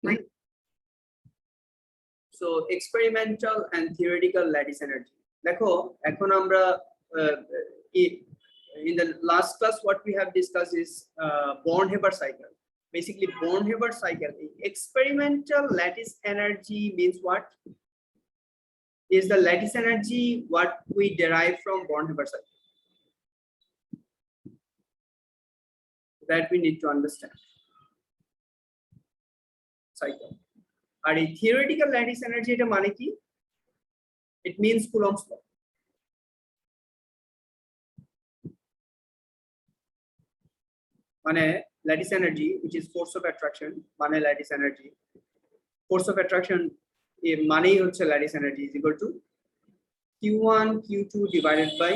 Fine. So experimental and theoretical lattice energy. দেখো এখন আমরা in the last class what we have discussed is Born-Haber cycle. Basically Born-Haber cycle, experimental lattice energy means what? Is the lattice energy what we derive from Born-Haber cycle. That we need to understand. Cycle. Are a theoretical lattice energy এটা মানে কি? It means Coulomb's law. মানে lattice energy which is force of attraction মানে lattice energy. Force of attraction মানেই হচ্ছে lattice energy is equal to Q1 Q2 divided by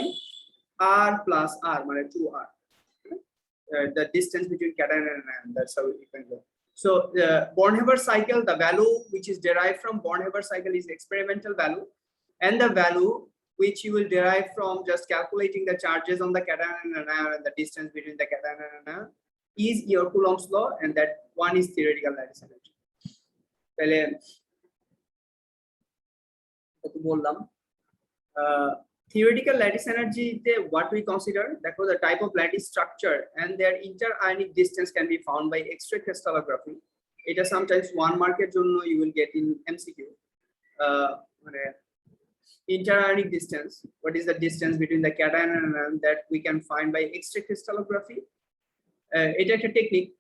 R plus R মানে 2R. The distance between cation and anion, that's how you can go. So the Born-Haber cycle, the value which is derived from Born-Haber cycle is experimental value, and the value which you will derive from just calculating the charges on the cation and anion and the distance between the cation and anion is your Coulomb's law, and that one is theoretical lattice energy. তাহলে কত বললাম theoretical lattice energy what we consider that the type of lattice structure and their interionic distance can be found by X-ray crystallography. It is sometimes 1 mark you will get in MCQ. Interionic distance, what is the distance between the cation and anion that we can find by X-ray crystallography. It is a technique.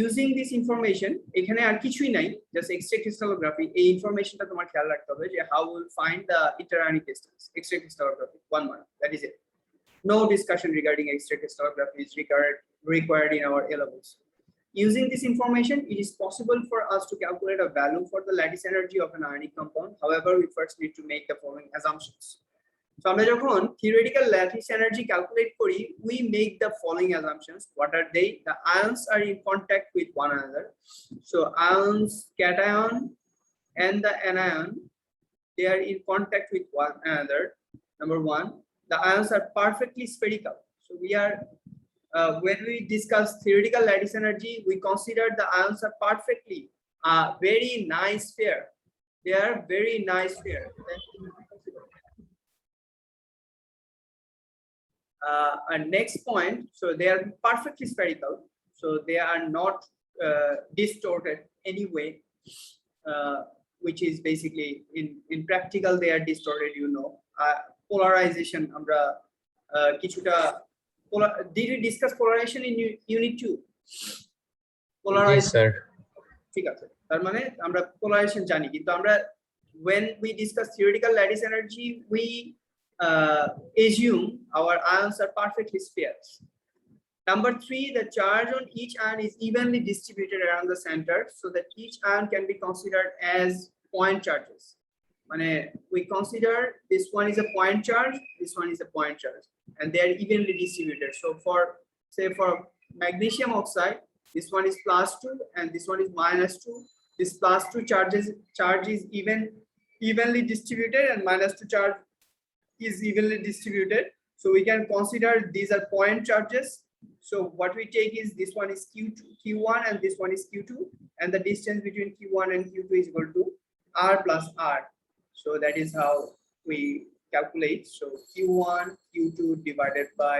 Using this information, এখানে আর কিছুই নাই, just X-ray crystallography. এই ইনফরমেশনটা তোমার খেয়াল রাখতে হবে যে how will find the interionic distance. X-ray crystallography, 1 mark. That is it. No discussion regarding X-ray crystallography is required in our A levels. Using this information, it is possible for us to calculate a value for the lattice energy of an ionic compound. However, we first need to make the following assumptions. So আমরা যখন theoretical lattice energy calculate করি, we make the following assumptions. What are they? The ions are in contact with one another. So ions, cation and the anion, they are in contact with one another. Number 1, the ions are perfectly spherical. So we are when we discuss theoretical lattice energy, we consider the ions are perfectly very nice pair. They are very nice pair. And next point, so they are perfectly spherical, so they are not distorted anyway, which is basically in practical they are distorted, you know. Polarization আমরা কিছুটা did we discuss polarization in unit 2? Polarization, yes, sir. ঠিক আছে, তার মানে আমরা polarization জানি, কিন্তু আমরা when we discuss theoretical lattice energy, we assume our ions are perfectly spheres. Number 3, the charge on each ion is evenly distributed around the center, so that each ion can be considered as point charges. We consider this one is a point charge, this one is a point charge, and they are evenly distributed. So for say for magnesium oxide, this one is +2 and this one is -2. This +2 charge is evenly distributed, and -2 charge is evenly distributed. So we can consider these are point charges. So what we take is this one is Q1 and this one is Q2, and the distance between Q1 and Q2 is equal to R plus R. So that is how we calculate. So Q1 Q2 divided by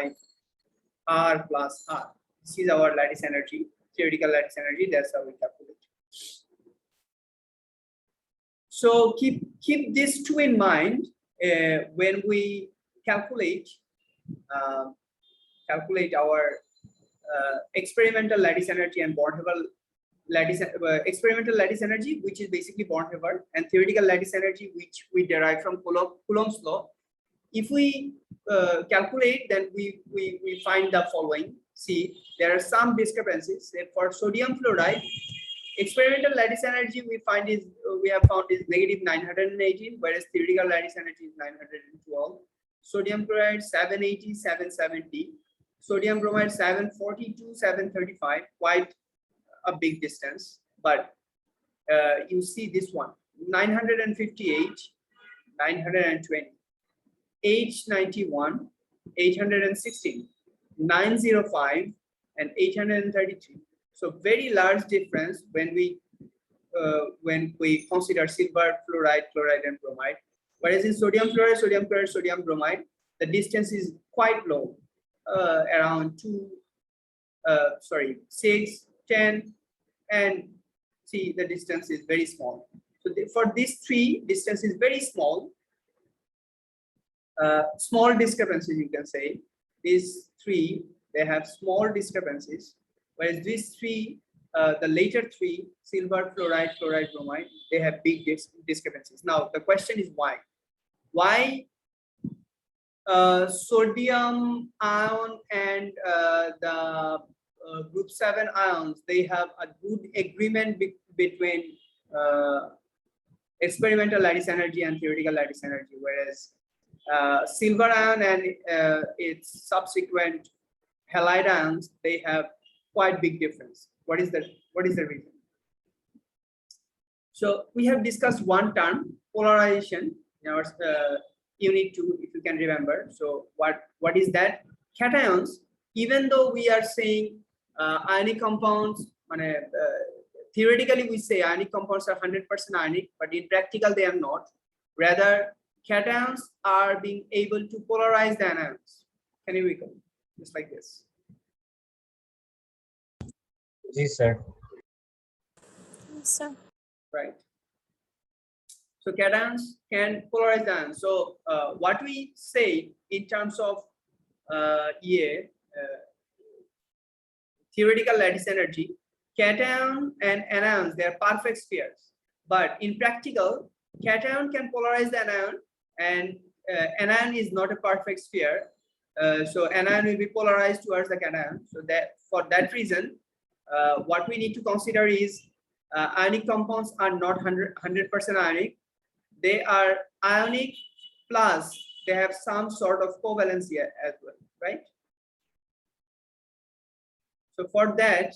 R plus R. This is our lattice energy, theoretical lattice energy. That's how we calculate. So keep these two in mind when we calculate our experimental lattice energy and Born-Haber lattice experimental lattice energy, which is basically Born-Haber, and theoretical lattice energy, which we derive from Coulomb's law. If we calculate, then we find the following. See, there are some discrepancies. For sodium fluoride, experimental lattice energy we have found is -918, whereas theoretical lattice energy is 912. Sodium chloride 780, 770. Sodium bromide 742, 735. Quite a big distance, but you see this one 958, 920, 891, 816, 905, and 833. So very large difference when we when we consider silver, fluoride, chloride, and bromide. Whereas in sodium fluoride, sodium chloride, sodium bromide, the distance is quite low, around 6, 10, and see the distance is very small. So for these three, distance is very small. Small discrepancies, you can say. These three, they have small discrepancies, whereas these three, the later three, silver, fluoride, chloride, bromide, they have big discrepancies. Now the question is why? Why sodium ion and the group 7 ions, they have a good agreement between experimental lattice energy and theoretical lattice energy, whereas silver ion and its subsequent halide ions, they have quite big difference. What is the reason? So we have discussed one term, polarization, in our unit 2, if you can remember. So what is that? Cations, even though we are saying ionic compounds, theoretically we say ionic compounds are 100% ionic, but in practical they are not. Rather, cations are being able to polarize the anions. Can you recall? Just like this. Yes, sir. Yes, sir. Right. So cations can polarize the ions. So what we say in terms of theoretical lattice energy, cation and anions, they are perfect spheres. But in practical, cation can polarize the anion, and anion is not a perfect sphere. So anion will be polarized towards the cation. So that for that reason, what we need to consider is ionic compounds are not 100% ionic. They are ionic plus they have some sort of covalency as well, right? So for that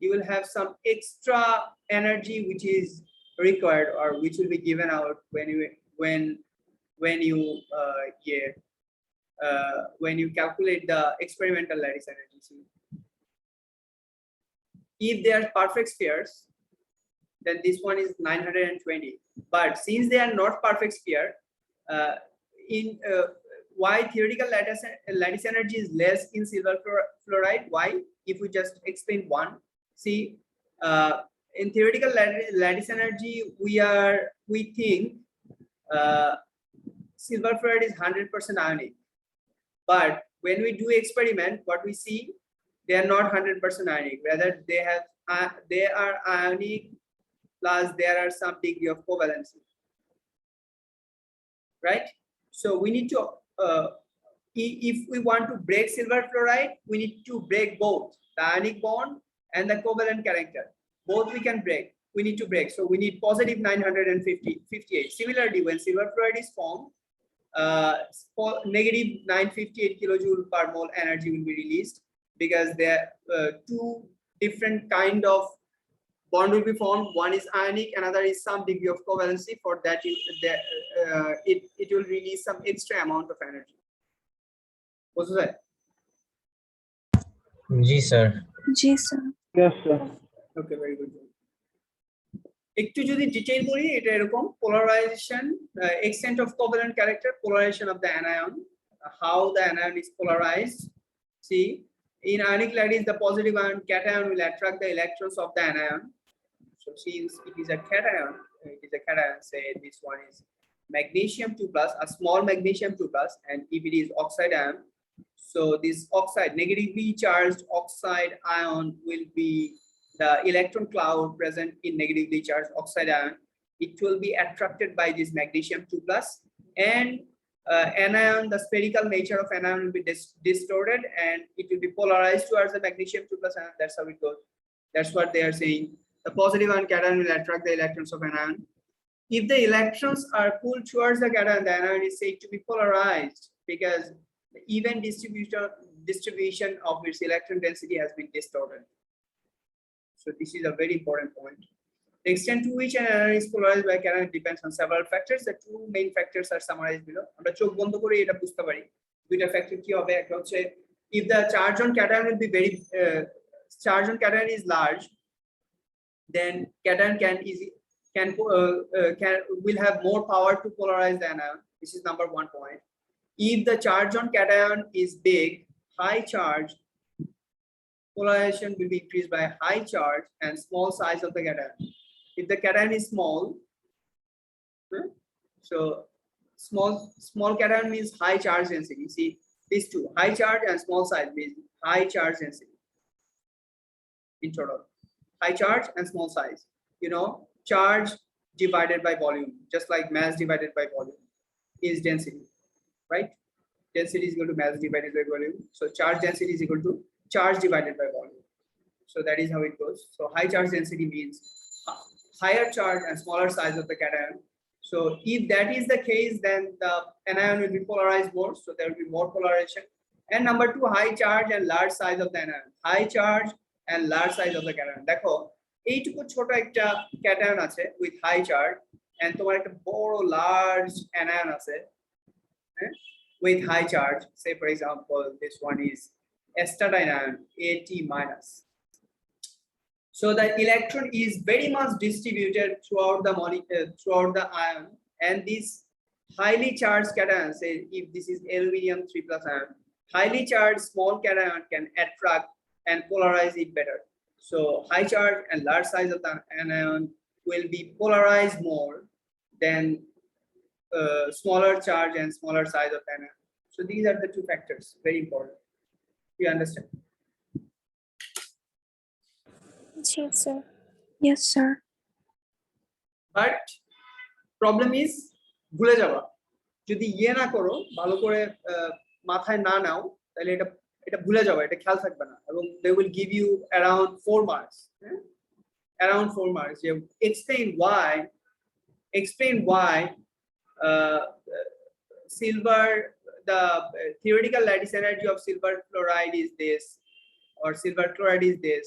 you will have some extra energy which is required or which will be given out when you calculate the experimental lattice energy. So if they are perfect spheres, then this one is 920. But since they are not perfect sphere, why theoretical lattice energy is less in silver fluoride? Why? If we just explain one, see, in theoretical lattice energy, we think silver fluoride is 100% ionic. But when we do experiment, what we see, they are not 100% ionic. Rather, they are ionic plus there are some degree of covalency, right? So we need to, if we want to break silver fluoride, we need to break both the ionic bond and the covalent character. Both we can break. We need to break. So we need positive 958. Similarly, when silver fluoride is formed, negative 958 kilojoule per mole energy will be released, because there are two different kind of bond will be formed. One is ionic, another is some degree of covalency. For that, it will release some extra amount of energy. What's that? Yes, sir. Yes, sir. Yes, sir. Okay, very good. একটু যদি detail করি, এটা এরকম polarization, extent of covalent character, polarization of the anion, how the anion is polarized. See, in ionic lattice, the positive ion cation will attract the electrons of the anion. So since it is a cation, say this one is magnesium 2+, a small magnesium 2+, and if it is oxide ion, so this oxide, negatively charged oxide ion will be the electron cloud present in negatively charged oxide ion. It will be attracted by this magnesium 2+, and anion, the spherical nature of anion will be distorted, and it will be polarized towards the magnesium 2+ ion. That's how it goes. That's what they are saying. The positive ion cation will attract the electrons of anion. If the electrons are pulled towards the cation, the anion is said to be polarized, because the even distribution of its electron density has been distorted. So this is a very important point. The extent to which an anion is polarized by cation depends on several factors. The two main factors are summarized below. আমরা চোখ বন্ধ করে এটা বুঝতে পারি দুইটা factor কি হবে। একটা হচ্ছে, if the charge on cation will be very charge on cation is large, then cation will have more power to polarize the anion. This is number 1 point. If the charge on cation is big, high charge, polarization will be increased by high charge and small size of the cation. If the cation is small, so small cation means high charge density. See these two, high charge and small size means high charge density. In total, high charge and small size. You know, charge divided by volume, just like mass divided by volume is density, right? Density is equal to mass divided by volume. So charge density is equal to charge divided by volume. So that is how it goes. So high charge density means higher charge and smaller size of the cation. So if that is the case, then the anion will be polarized more. So there will be more polarization. And number 2, high charge and large size of the anion. High charge and large size of the cation. দেখো এইটুকু ছোট একটা cation আছে with high charge and তোমার একটা বড় large anion আছে with high charge. Say for example, this one is astatine ion At minus. So the electron is very much distributed throughout the throughout the ion, and this highly charged cation, say if this is aluminium 3+ ion, highly charged small cation can attract and polarize it better. So high charge and large size of the anion will be polarized more than smaller charge and smaller size of the anion. So these are the 2 factors, very important. You understand? Yes, sir. Yes, sir. But problem is ভুলে যাওয়া যদি না করো ভালো করে মাথায় না নাও তাহলে এটা ভুলে যাবে, এটা খেয়াল থাকবে না, এবং they will give you around 4 marks. Around 4 marks. You explain why silver, the theoretical lattice energy of silver fluoride is this, or silver chloride is this,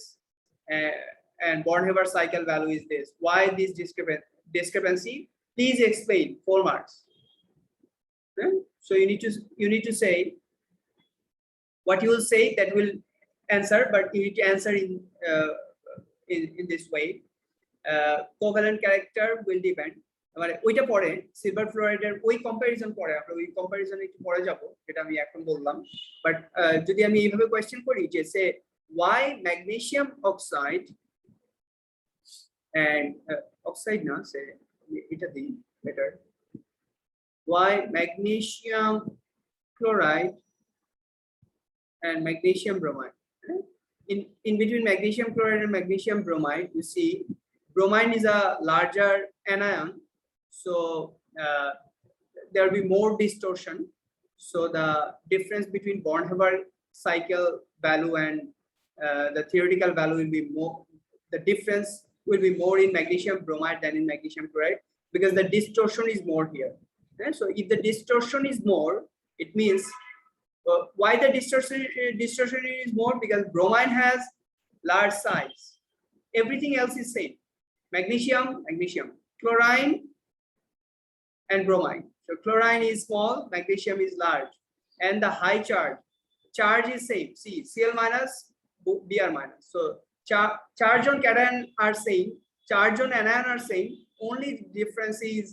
and Born-Haber cycle value is this. Why this discrepancy? Please explain. 4 marks. So you need to say what you will say, that will answer, but you need to answer in this way. Covalent character will depend. মানে ওইটা পরে silver ফ্লোরাইডের ওই comparison পরে আমরা ওই comparison একটু পরে যাব, যেটা আমি এখন বললাম। বাট যদি আমি এইভাবে কোয়েশ্চেন করি যে সে why magnesium oxide and oxide na say eta di better, why magnesium chloride and magnesium bromide, in between magnesium chloride and magnesium bromide, you see bromine is a larger anion, so there will be more distortion. So the difference between Born-Haber cycle value and the theoretical value will be more, the difference will be more in magnesium bromide than in magnesium chloride, because the distortion is more here. So if the distortion is more, it means why the distortion is more, because bromine has large size, everything else is same, magnesium, chlorine and bromine. So chlorine is small, magnesium is large, and the high charge is same. See, Cl minus, Br minus. So charge on cation are same, charge on anion are same. Only difference is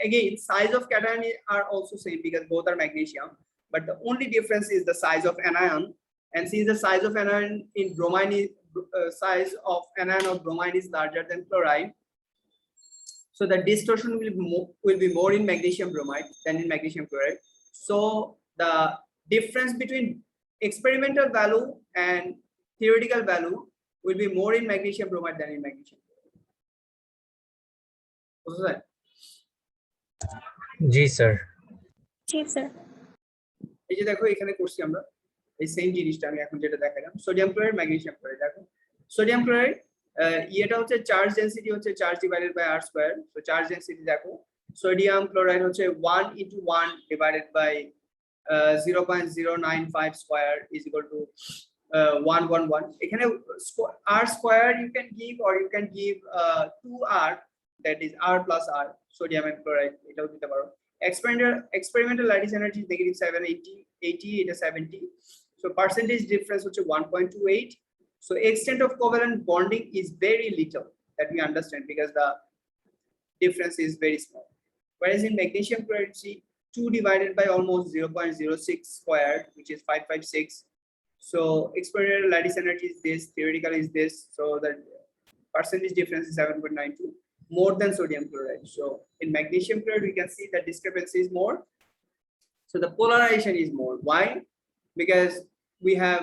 again size of cation are also same because both are magnesium. But the only difference is the size of anion. And since the size of anion in bromine is size of anion of bromine is larger than chloride, so the distortion will be more in magnesium bromide than in magnesium chloride. So the difference between experimental value and theoretical value will be more in magnesium bromide than in magnesium chloride. Ji sir. Yes, sir. এই যে দেখো এখানে করছি আমরা এই same জিনিসটা আমি এখন যেটা দেখালাম, সোডিয়াম ক্লোরাইড ম্যাগনেসিয়াম ক্লোরাইড। দেখো সোডিয়াম ক্লোরাইড এটা হচ্ছে চার্জ ডেনসিটি হচ্ছে charge divided by r square. So charge density দেখো সোডিয়াম ক্লোরাইড হচ্ছে 1 * 1 divided by 0.095 square is equal to 111। এখানে r square you can give, or you can give 2r, that is r plus r, sodium and chloride, এটাও দিতে পারো। experimental lattice energy negative 780, 80 এটা 70, so percentage difference হচ্ছে 1.28, So extent of covalent bonding is very little, that we understand, because the difference is very small. Whereas in magnesium chloride, see 2 divided by almost 0.06 squared, which is 556. So experimental lattice energy is this, theoretical is this. So the percentage difference is 7.92, more than sodium chloride. So in magnesium chloride, we can see that discrepancy is more. So the polarization is more. Why? Because we have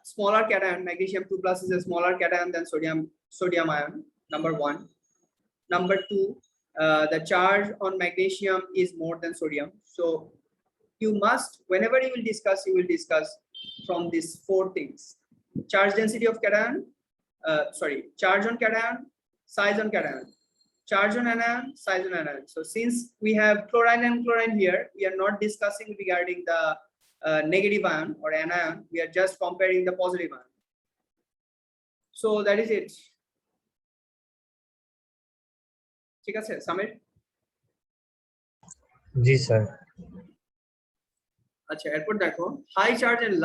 smaller cation. Magnesium 2 plus is a smaller cation than sodium ion. Number one. Number two, the charge on magnesium is more than sodium. So you must, whenever you will discuss from these 4 things: charge density of cation, charge on cation, size on cation, charge on anion, size on anion. So since we have chlorine and chlorine here, we are not discussing regarding the negative ion or anion. We are just comparing the positive ion. So that is it. ঠিক আছে, Samir? জি sir. আচ্ছা, এরপর দেখো high charge and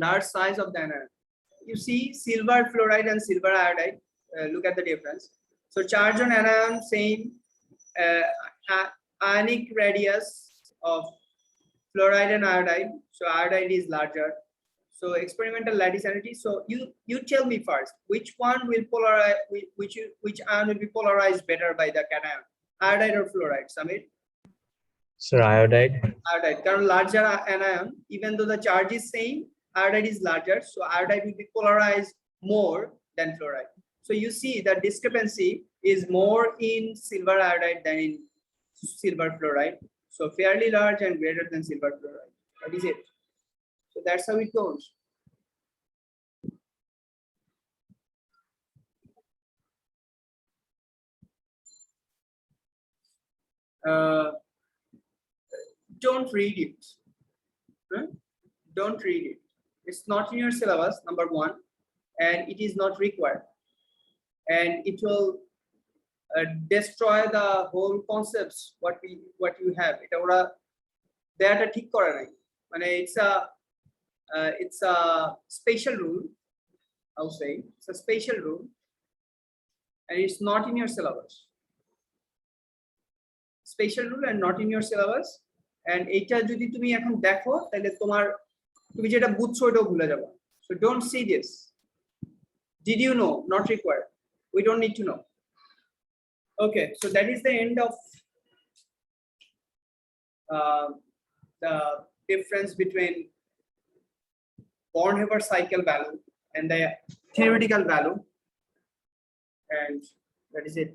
large size of the anion. You see silver fluoride and silver iodide. Look at the difference. So charge on anion same, ionic radius of fluoride and iodide. So iodide is larger. So experimental lattice energy. So you tell me first, which one will polarize, which ion will be polarized better by the cation, iodide or fluoride, Samir? Sir, iodide. Iodide, because larger anion, even though the charge is same, iodide is larger, so iodide will be polarized more than fluoride. So you see the discrepancy is more in silver iodide than in silver fluoride. So fairly large and greater than silver fluoride. That is it. So that's how it goes. Don't read it. Don't read it. It's not in your syllabus, number one, and it is not required. And it will destroy the whole concepts what you have. It that a ঠিক করে নাই, মানে it's a special rule. I'll say it's a special rule, and it's not in your syllabus. Special rule and not in your syllabus. And এটা যদি তুমি এখন দেখো তাহলে তুমি যেটা বুঝছো ওটাও ভুলে যাবে. So don't see this. Did you know? Not required. We don't need to know. Okay, so that is the end of the difference between Born-Haber cycle value and the theoretical value, and that is it.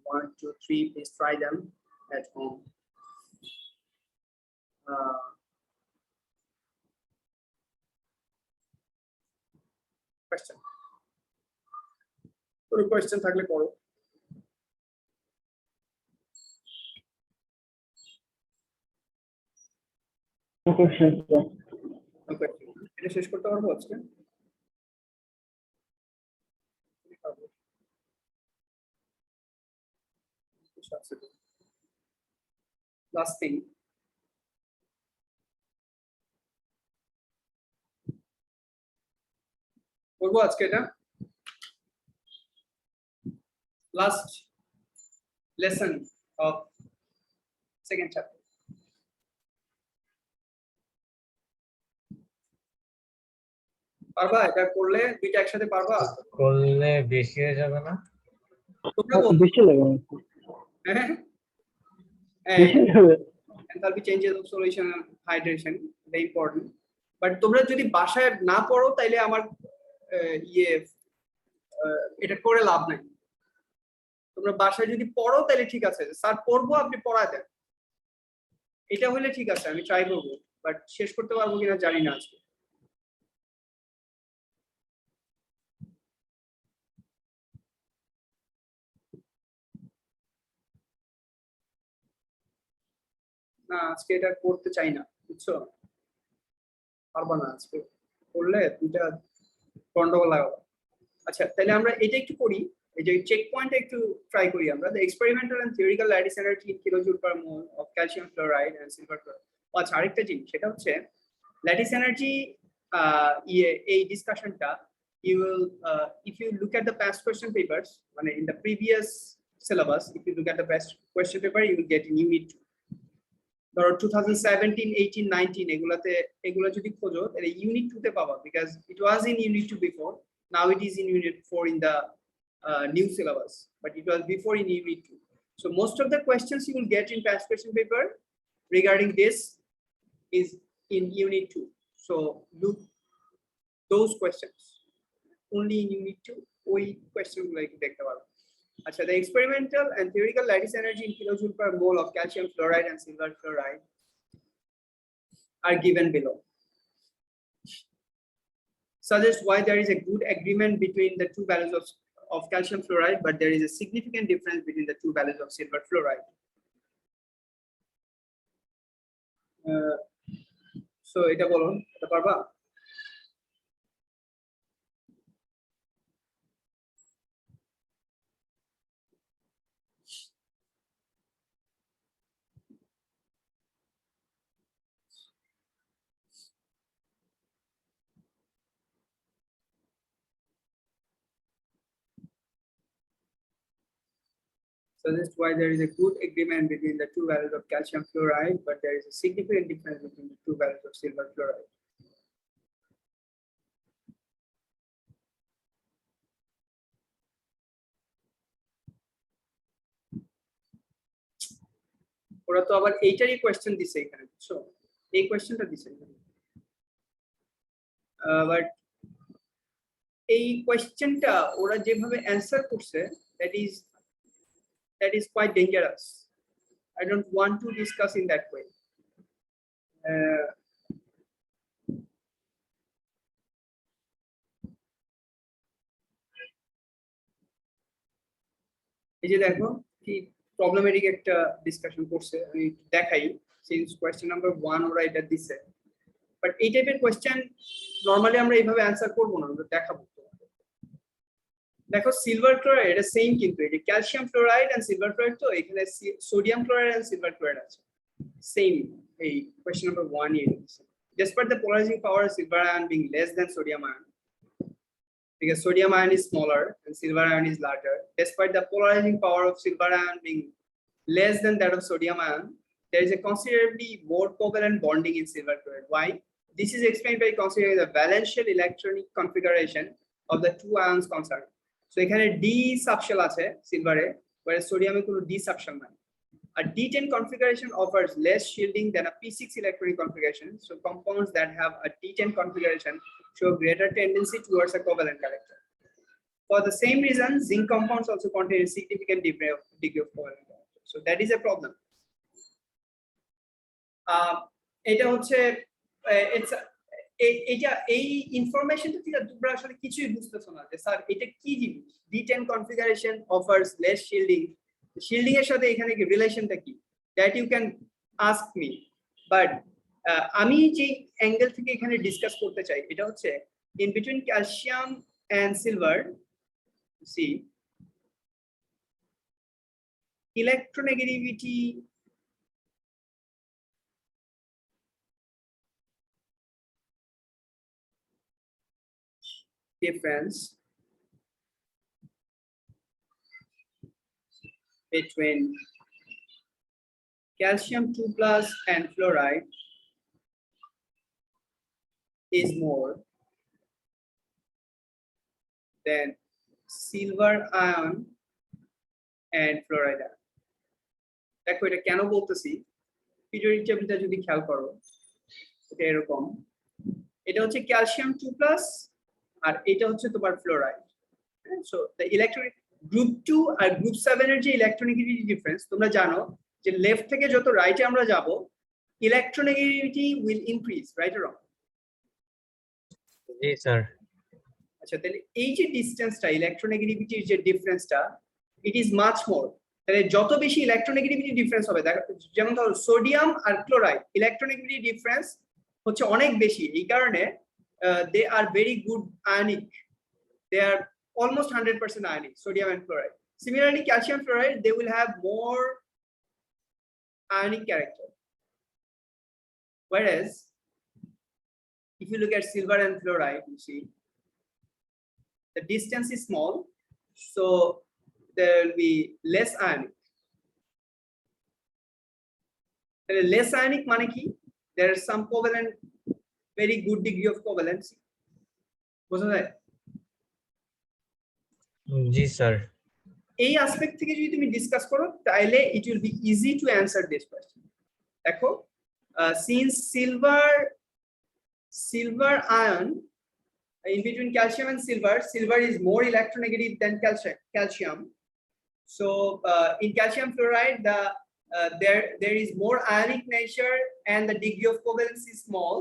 1, 2, 3. Please try them at home. Question. Any question থাকলে করো. এটা শেষ করতে পারবো আজকে? Last thing. করবো আজকে এটা? Last lesson of second chapter. পারবা? এটা করলে দুইটা একসাথে পারবা? করলে বেশি হয়ে যাবে না? বেশি লাগে হ্যাঁ, enthalpy changes of solution and hydration, very important. But তোমরা যদি বাসায় না পড়ো তাইলে আমার এটা করে লাভ নাই. তোমরা বাসায় যদি পড়ো তাহলে ঠিক আছে, স্যার পড়বো আপনি পড়ায় দেন, এটা হলে ঠিক আছে, আমি ট্রাই করবো, বাট শেষ করতে পারবো কিনা জানি না আজকে. না আজকে এটা করতে চাই না, বুঝছো? পারবা না আজকে করলে দুইটা গন্ডগোল লাগাবো. আচ্ছা তাহলে আমরা এটা একটু করি, এই যে চেক পয়েন্ট একটু ট্রাই করি আমরা. The experimental and theoretical lattice energy in kilojoule per mole of calcium fluoride and silver fluoride. আচ্ছা আরেকটা জিনিস, সেটা হচ্ছে ল্যাটিস এনার্জি a discussion টা, you will if you look at the past question papers, in the previous syllabus, if you look at the past question paper, you will get in unit 2. ধরো 2017, 18, 19 এগুলো যদি খোঁজো তাহলে unit 2 তে পাবা, because it was in unit 2 before, now it is in unit 4 in the new syllabus, but it was before in unit 2. So most of the questions you will get in past question paper regarding this is in unit 2. So look those questions only in unit 2. ওই question গুলো একটু দেখতে পারো। আচ্ছা, the experimental and theoretical lattice energy in kilojoule per mole of calcium fluoride and silver fluoride are given below. Suggest why there is a good agreement between the two values of calcium fluoride, but there is a significant difference between the two values of silver fluoride. So এটা বলো, এটা পারবা? Suggest why there is a good agreement between the two values of calcium fluoride, but there is a significant difference between the two values of silver fluoride. ওরা তো আবার এইটারই question দিছে এখানে, বুঝছো? এই কোয়েশ্চেনটা দিছে এখানে, বাট এই কোয়েশ্চেনটা ওরা যেভাবে অ্যানসার করছে, that is quite dangerous. I don't want to discuss in that way. এই যে দেখো কি প্রবলেমেটিক একটা ডিসকাশন করছে, আমি দেখাই। সিন্স কোয়েশ্চেন নাম্বার 1 ওরা এটা দিছে, বাট এই টাইপের কোয়েশ্চেন নরমালি আমরা এইভাবে অ্যানসার করব না, আমরা দেখাবো। দেখো সিলভার ক্লোরাইড এটা সেম, কিন্তু এই যে calcium fluoride and silver chloride, তো এখানে sodium chloride and silver chloride আছে সেম। এই কোয়েশ্চেন নাম্বার 1 এ দিছে, despite the polarizing power of silver ion being less than sodium ion, because sodium ion is smaller and silver ion is larger. Despite the polarizing power of silver ion being less than that of sodium ion, there is a considerably more covalent bonding in silver chloride. Why? This is explained by considering the valential electronic configuration of the two ions concerned. So এখানে D subshell আছে সিলভারে, whereas sodium এ কোনো D subshell নাই। A D10 configuration offers less shielding than a P6 electronic configuration. So compounds that have a D10 configuration show greater tendency towards a covalent character. For the same reason, zinc compounds also contain a significant degree of covalent character. So that is a problem. এটা হচ্ছে এটা এই ইনফরমেশনটা থেকে তোমরা আসলে কিছুই বুঝতেছো না যে স্যার এটা কি জিনিস। D10 configuration offers less shielding. শিল্ডিং এর সাথে এখানে কি রিলেশনটা কি, that you can ask me. But আমি যে অ্যাঙ্গেল থেকে এখানে ডিসকাস করতে চাই, এটা হচ্ছে in between calcium and silver, see electronegativity difference between calcium 2+ and fluoride is more than silver ion and fluoride ion. দেখো এটা কেন বলতেছি, পিরিয়ডিক টেবিলটা যদি খেয়াল করো, এটা এরকম, এটা হচ্ছে ক্যালসিয়াম 2+ আর এটা হচ্ছে তোমার fluoride. So the electronic group 2 আর গ্রুপ 7 এর যে ইলেকট্রোনেগেটিভিটি ডিফারেন্স, তোমরা জানো যে লেফট থেকে যত রাইটে আমরা যাব, electronegativity will increase, right or wrong? G sir. আচ্ছা, তাহলে এই যে ডিসটেন্সটা, ইলেকট্রোনেগেটিভিটির যে ডিফারেন্সটা, ইট ইজ মাচ মোর। তাহলে যত বেশি ইলেকট্রোনেগেটিভিটি ডিফারেন্স হবে, যেমন ধরো সোডিয়াম আর ক্লোরাইড ইলেকট্রোনেগেটিভিটি ডিফারেন্স হচ্ছে অনেক বেশি, এই কারণে they are very good ionic. They are almost 100% ionic, sodium and chloride. Similarly, calcium fluoride, they will have more ionic character. Whereas if you look at silver and fluoride, you see the distance is small, so there will be less ionic. Less ionic mane ki there is some covalent, very good degree of covalency. বোঝা যায়? জি sir. এই aspect থেকে যদি তুমি discuss করো তাহলে it will be easy to answer this question. দেখো, since silver ion in between calcium and silver is more electronegative than calcium. So in calcium fluoride, there is more ionic nature and the degree of covalence is small,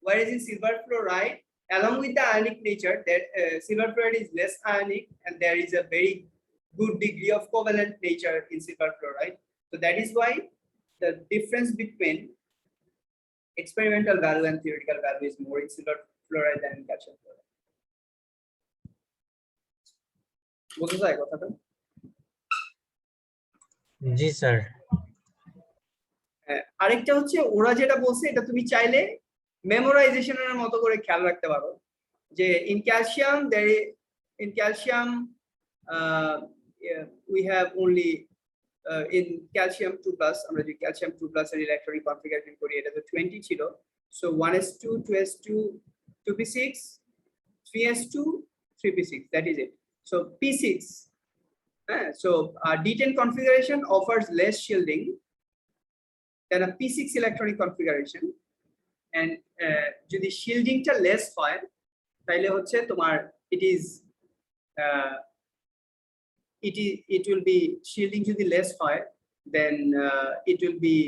whereas in silver fluoride, along with the ionic nature, that silver fluoride is less ionic and there is a very good degree of covalent nature in silver fluoride. So that is why the difference between experimental value and theoretical value is more in silver fluoride than in calcium fluoride. বোঝা যায় কথাটা? জি sir. আরেকটা হচ্ছে ওরা যেটা বলছে এটা তুমি চাইলে মেমোরাইজেশনের মতো করে খেয়াল রাখতে পারো যে in calcium we have only in calcium 2+ আমরা যে calcium 2+ এর ইলেকট্রনিক কনফিগারেশন করি এটা তো 20 ছিল, so 1s2 2s2 2p6 3s2 3p6, that is it. So p6 so D10 configuration offers less shielding than a p6 electronic configuration, and যদি shielding টা less হয় তাহলে হচ্ছে তোমার it will be shielding যদি less হয় then it will be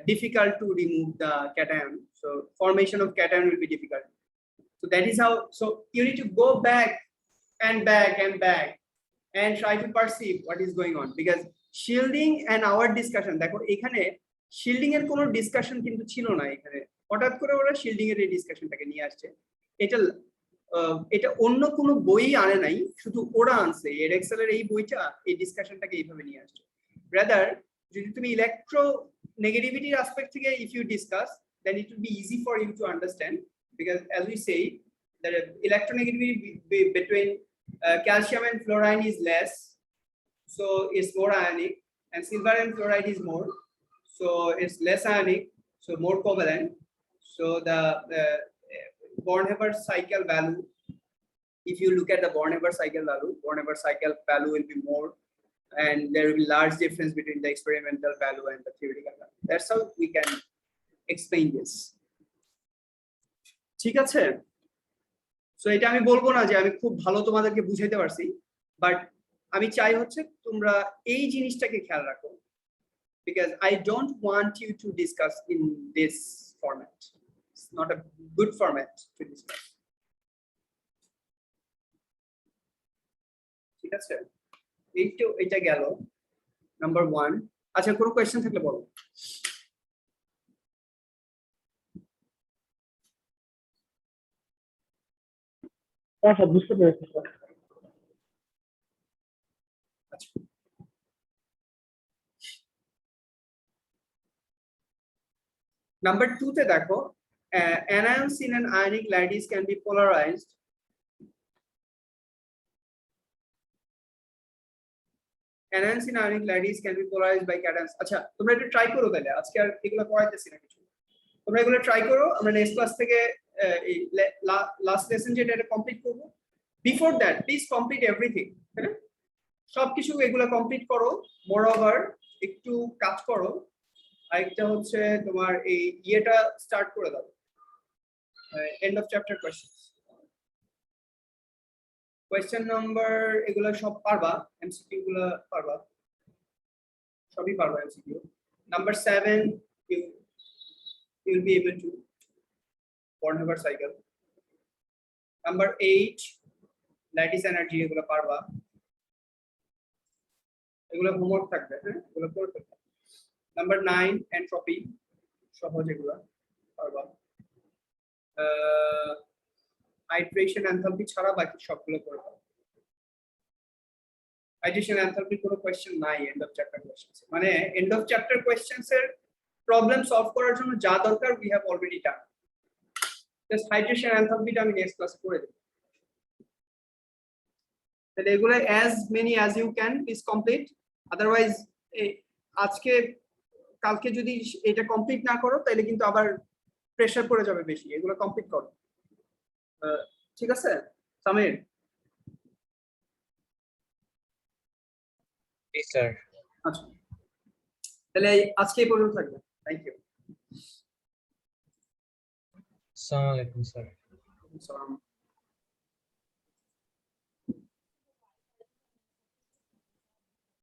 difficult to remove the cation, so formation of cation will be difficult. So that is how, so you need to go back and back and try to perceive what is going on, because shielding and our discussion, দেখো এখানে shielding এর কোনো discussion কিন্তু ছিল না, এখানে হঠাৎ করে ওরা shielding এর এই ডিসকাশনটাকে নিয়ে আসছে। এটা অন্য কোনো বই আনে নাই, শুধু ওরা আনছে এডএক্সএল এর এই বইটা এই ডিসকাশনটাকে এইভাবে নিয়ে আসছে। রাদার যদি তুমি ইলেকট্রো নেগেটিভিটির অ্যাসপেক্ট থেকে if you discuss, then it will be easy for you to understand, because as we say that electronegativity between calcium and fluorine is less, so it's more ionic, and silver and fluoride is more, so it's less ionic, so more covalent. So the Born-Haber cycle value, if you look at the Born-Haber cycle value will be more, and there will be large difference between the experimental value and the theoretical value. That's how we can explain this. ঠিক আছে? So এটা আমি বলবো না যে আমি খুব ভালো তোমাদেরকে বুঝাইতে পারছি, বাট আমি চাই হচ্ছে তোমরা এই জিনিসটাকে খেয়াল রাখো, because I don't want you to discuss in this format. It's not a good format to discuss. ঠিক আছে, এটা গেল নাম্বার 1। আচ্ছা, কোনো কোয়েশ্চেন থাকলে বলো। স্যার বুঝতে পেরেছি স্যার। নাম্বার 2 তে দেখো, anions in an ionic lattice can be polarized by cations. আচ্ছা, তোমরা একটু ট্রাই করো তাহলে, আজকে আর এগুলো পড়াইতেছি না কিছু, তোমরা এগুলো ট্রাই করো। আমরা নেক্সট ক্লাস থেকে এই লাস্ট লেসন যেটা এটা কমপ্লিট করব। Before that please complete everything, হ্যাঁ সবকিছু এগুলো কমপ্লিট করো। মোর ওভার একটু কাজ করো, আরেকটা হচ্ছে তোমার এই ইয়েটা স্টার্ট করে দাও, and of chapter question number এগুলো সব পারবা, এমসিকিউ গুলো পারবা, সবই পারবা MCQ. Number 7 you will be able to Born-Haber cycle. Number 8 lattice energy, এগুলো পারবা, এগুলো হোমওয়ার্ক থাকবে, হ্যাঁ এগুলো করে ফেলবা। নাম্বার 9 এন্ট্রপি, সহজ, এগুলো পারবা। হাইড্রেশন এনথালপি ছাড়া বাকি সবগুলো করে ফেলবা। হাইড্রেশন এনথালপি কোনো কোশ্চেন নাই এন্ড অফ চ্যাপ্টার কোশ্চেনস, মানে এন্ড অফ চ্যাপ্টার কোশ্চেনস এর প্রবলেম সলভ করার জন্য যা দরকার we have already done. Just hydration এনথালপিটা আমি নেক্সট ক্লাসে করে দেব। তাহলে এগুলো as many as you can please complete, otherwise আজকে কালকে যদি এটা কমপ্লিট না করো তাহলে কিন্তু আবার প্রেসার পড়ে যাবে বেশি, এগুলো কমপ্লিট করো। ঠিক আছে সামির? জি স্যার। আচ্ছা তাহলে আজকে এই পর্যন্ত থাকবে। Thank you. আসসালামু আলাইকুম স্যার। সালাম।